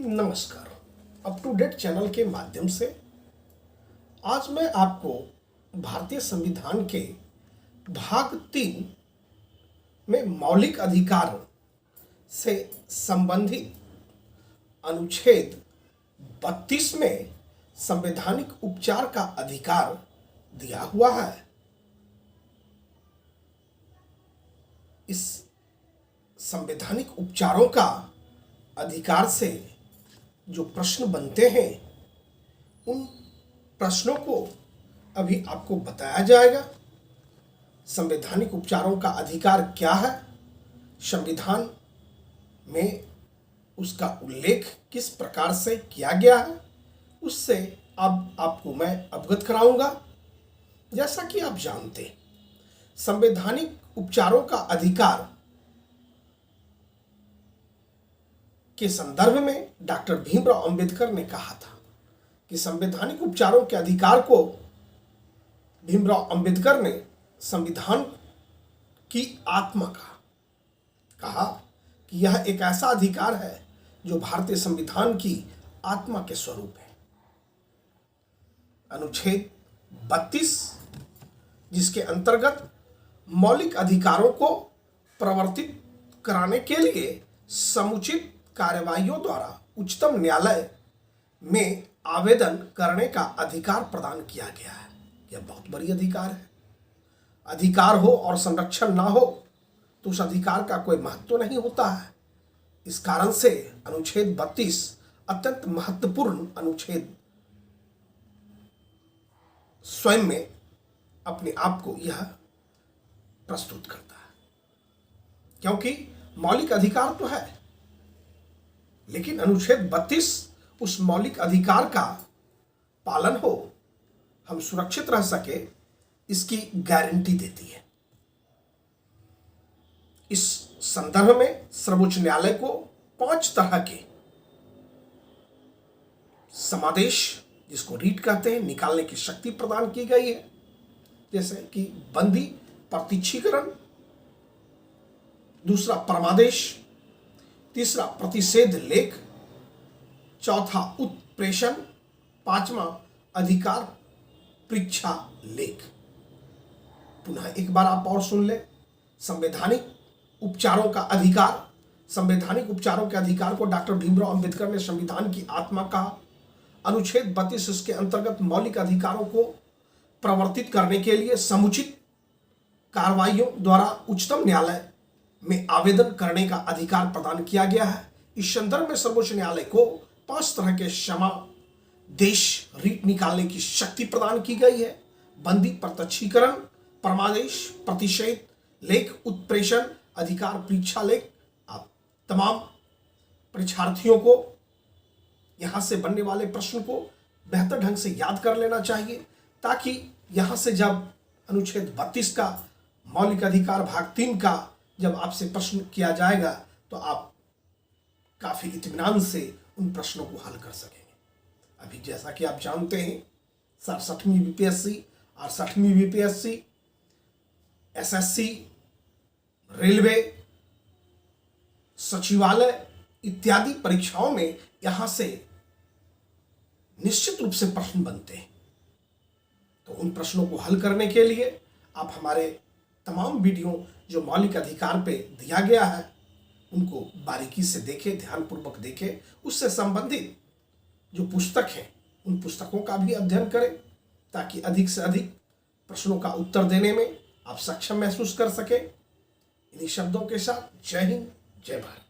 नमस्कार। Up to date channel के माध्यम से आज मैं आपको भारतीय संविधान के भाग 3 में मौलिक अधिकार से संबंधित अनुच्छेद 32 में संवैधानिक उपचार का अधिकार दिया हुआ है। इस संवैधानिक उपचारों का अधिकार से जो प्रश्न बनते हैं उन प्रश्नों को अभी आपको बताया जाएगा। संवैधानिक उपचारों का अधिकार क्या है, संविधान में उसका उल्लेख किस प्रकार से किया गया है, उससे अब आपको मैं अवगत कराऊंगा। जैसा कि आप जानते हैं, संवैधानिक उपचारों का अधिकार के संदर्भ में डॉक्टर भीमराव अंबेडकर ने कहा था कि संवैधानिक उपचारों के अधिकार को भीमराव अंबेडकर ने संविधान की आत्मा कहा कि यह एक ऐसा अधिकार है जो भारतीय संविधान की आत्मा के स्वरूप है। अनुच्छेद 32 जिसके अंतर्गत मौलिक अधिकारों को प्रवर्तित कराने के लिए समुचित कार्यवाहियों द्वारा उच्चतम न्यायालय में आवेदन करने का अधिकार प्रदान किया गया है। यह बहुत बड़ी अधिकार है। अधिकार हो और संरक्षण ना हो तो उस अधिकार का कोई महत्व नहीं होता है। इस कारण से अनुच्छेद 32 अत्यंत महत्वपूर्ण अनुच्छेद स्वयं में अपने आप को यह प्रस्तुत करता है, क्योंकि मौलिक अधिकार तो है, लेकिन अनुच्छेद 32 उस मौलिक अधिकार का पालन हो, हम सुरक्षित रह सके, इसकी गारंटी देती है। इस संदर्भ में सर्वोच्च न्यायालय को 5 तरह के समादेश, जिसको रीट कहते हैं, निकालने की शक्ति प्रदान की गई है। जैसे कि बंदी प्रत्यक्षीकरण, दूसरा परमादेश, तीसरा प्रतिषेध लेख, चौथा उत्प्रेषण, पांचवा अधिकार परीक्षा लेख। पुनः एक बार आप और सुन ले। संवैधानिक उपचारों का अधिकार, संवैधानिक उपचारों के अधिकार को डॉक्टर भीमराव अंबेडकर ने संविधान की आत्मा कहा। अनुच्छेद 32 इसके अंतर्गत मौलिक अधिकारों को प्रवर्तित करने के लिए समुचित कार्रवाइयों द्वारा उच्चतम न्यायालय में आवेदन करने का अधिकार प्रदान किया गया है। इस संदर्भ में सर्वोच्च न्यायालय को 5 तरह के समादेश रीट निकालने की शक्ति प्रदान की गई है। बंदी प्रत्यक्षीकरण, परमादेश, प्रतिषेध लेख, उत्प्रेषण, अधिकार परीक्षा लेख। आप तमाम परीक्षार्थियों को यहां से बनने वाले प्रश्न को बेहतर ढंग से याद कर लेना चाहिए, ताकि यहां से जब अनुच्छेद 32 का मौलिक अधिकार भाग 3 का जब आपसे प्रश्न किया जाएगा तो आप काफी इत्मीनान से उन प्रश्नों को हल कर सकेंगे। अभी जैसा कि आप जानते हैं, 67वीं बीपीएससी, 68वीं बीपीएससी, एसएससी, रेलवे, सचिवालय इत्यादि परीक्षाओं में यहां से निश्चित रूप से प्रश्न बनते हैं। तो उन प्रश्नों को हल करने के लिए आप हमारे तमाम वीडियो जो मौलिक अधिकार पे दिया गया है उनको बारीकी से देखें, ध्यानपूर्वक देखें। उससे संबंधित जो पुस्तक हैं उन पुस्तकों का भी अध्ययन करें, ताकि अधिक से अधिक प्रश्नों का उत्तर देने में आप सक्षम महसूस कर सकें। इन्हीं शब्दों के साथ जय हिंद, जय भारत।